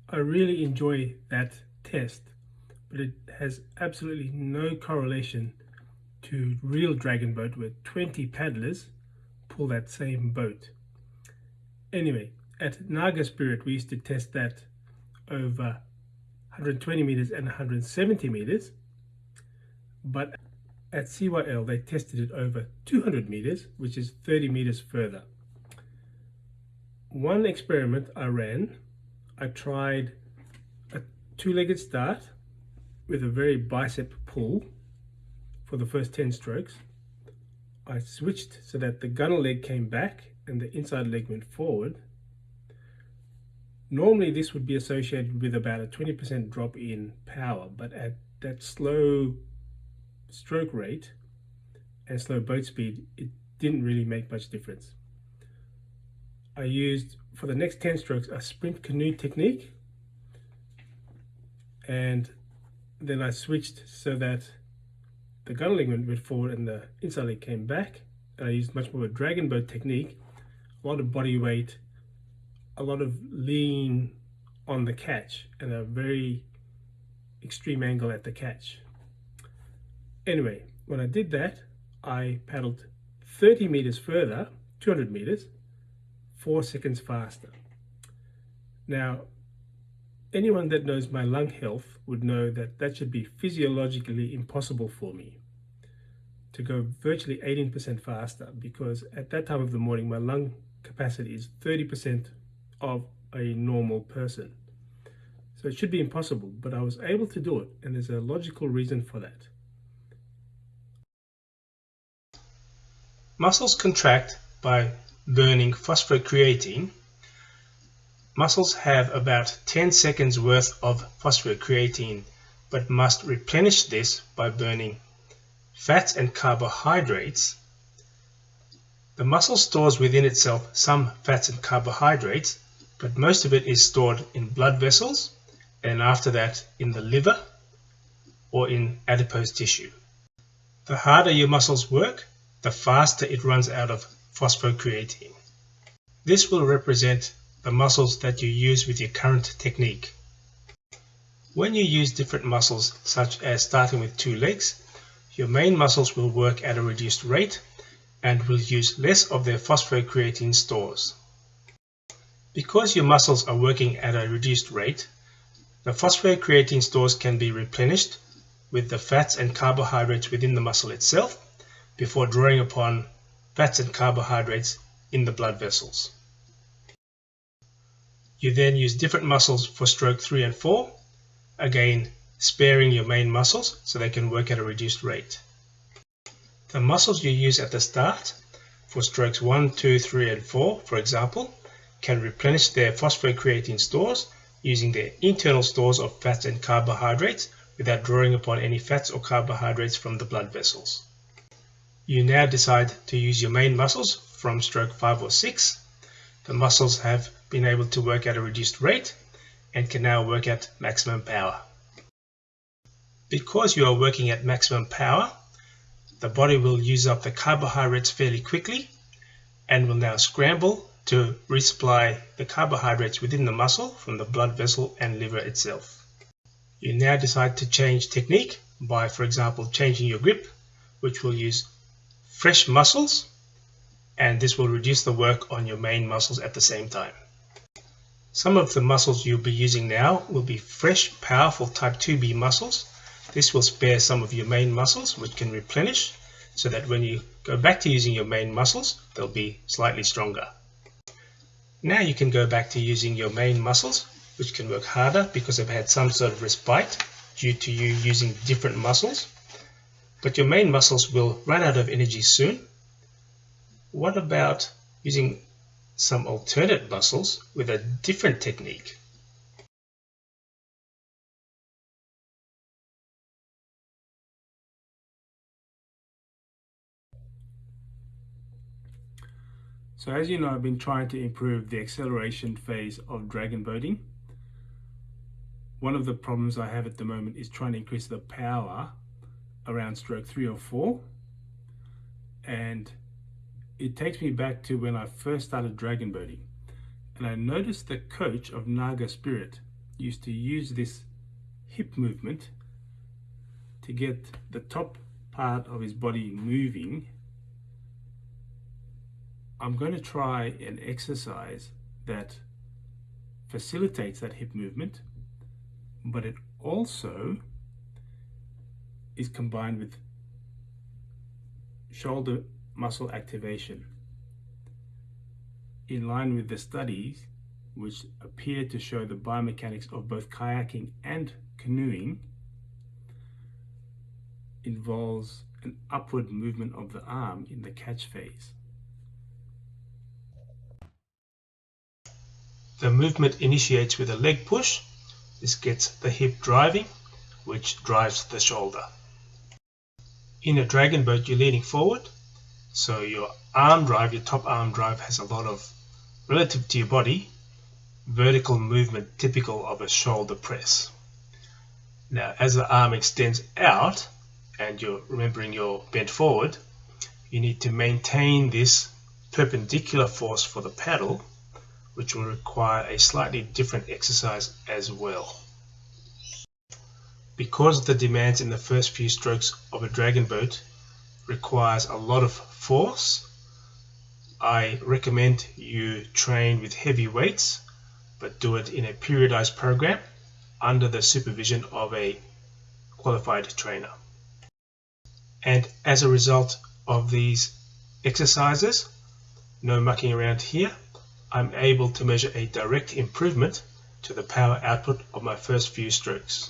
I really enjoy that test, but it has absolutely no correlation to real dragon boat where 20 paddlers pull that same boat. Anyway, at Naga Spirit we used to test that over 120 meters and 170 meters, but at CYL they tested it over 200 meters, which is 30 meters further. One experiment I ran, I tried a two-legged start with a very bicep pull for the first 10 strokes. I switched so that the gunner leg came back and the inside leg went forward. Normally this would be associated with about a 20% drop in power, but at that slow stroke rate and slow boat speed, it didn't really make much difference. I used, for the next 10 strokes, a sprint canoe technique, and then I switched so that the gunner leg went forward and the inside leg came back, and I used much more of a dragon boat technique, a lot of body weight, a lot of lean on the catch, and a very extreme angle at the catch. Anyway, when I did that, I paddled 30 meters further, 200 meters, 4 seconds faster. Now, anyone that knows my lung health would know that that should be physiologically impossible for me to go virtually 18% faster, because at that time of the morning my lung capacity is 30% of a normal person. So it should be impossible, but I was able to do it, and there's a logical reason for that. Muscles contract by burning phosphocreatine. Muscles have about 10 seconds worth of phosphocreatine, but must replenish this by burning fats and carbohydrates. The muscle stores within itself some fats and carbohydrates, but most of it is stored in blood vessels, and after that in the liver or in adipose tissue. The harder your muscles work, the faster it runs out of phosphocreatine. This will represent the muscles that you use with your current technique. When you use different muscles, such as starting with 2 legs, your main muscles will work at a reduced rate and will use less of their phosphocreatine stores. Because your muscles are working at a reduced rate, the phosphocreatine stores can be replenished with the fats and carbohydrates within the muscle itself before drawing upon fats and carbohydrates in the blood vessels. You then use different muscles for stroke 3 and 4, again sparing your main muscles so they can work at a reduced rate. The muscles you use at the start for strokes 1, 2, 3 and 4, for example, can replenish their phosphocreatine stores using their internal stores of fats and carbohydrates without drawing upon any fats or carbohydrates from the blood vessels. You now decide to use your main muscles from stroke 5 or 6. The muscles have been able to work at a reduced rate and can now work at maximum power. Because you are working at maximum power, the body will use up the carbohydrates fairly quickly and will now scramble to resupply the carbohydrates within the muscle from the blood vessel and liver itself. You now decide to change technique by, for example, changing your grip, which will use fresh muscles, and this will reduce the work on your main muscles at the same time. Some of the muscles you'll be using now will be fresh, powerful type 2B muscles. This will spare some of your main muscles, which can replenish, so that when you go back to using your main muscles, they'll be slightly stronger. Now you can go back to using your main muscles, which can work harder because they've had some sort of respite due to you using different muscles. But your main muscles will run out of energy soon. What about using some alternate muscles with a different technique? So as you know, I've been trying to improve the acceleration phase of dragon boating. One of the problems I have at the moment is trying to increase the power around stroke 3 or 4, and it takes me back to when I first started dragon boating, and I noticed the coach of Naga Spirit used to use this hip movement to get the top part of his body moving, I'm going to try an exercise that facilitates that hip movement, but it also is combined with shoulder muscle activation, in line with the studies which appear to show the biomechanics of both kayaking and canoeing involves an upward movement of the arm in the catch phase. The movement initiates with a leg push. This gets the hip driving, which drives the shoulder. In a dragon boat, you're leaning forward, so your arm drive, your top arm drive, has a lot of, relative to your body, vertical movement typical of a shoulder press. Now, as the arm extends out, and you're remembering you're bent forward, you need to maintain this perpendicular force for the paddle, which will require a slightly different exercise as well. Because the demands in the first few strokes of a dragon boat requires a lot of force, I recommend you train with heavy weights, but do it in a periodized program under the supervision of a qualified trainer. And as a result of these exercises, no mucking around here, I'm able to measure a direct improvement to the power output of my first few strokes.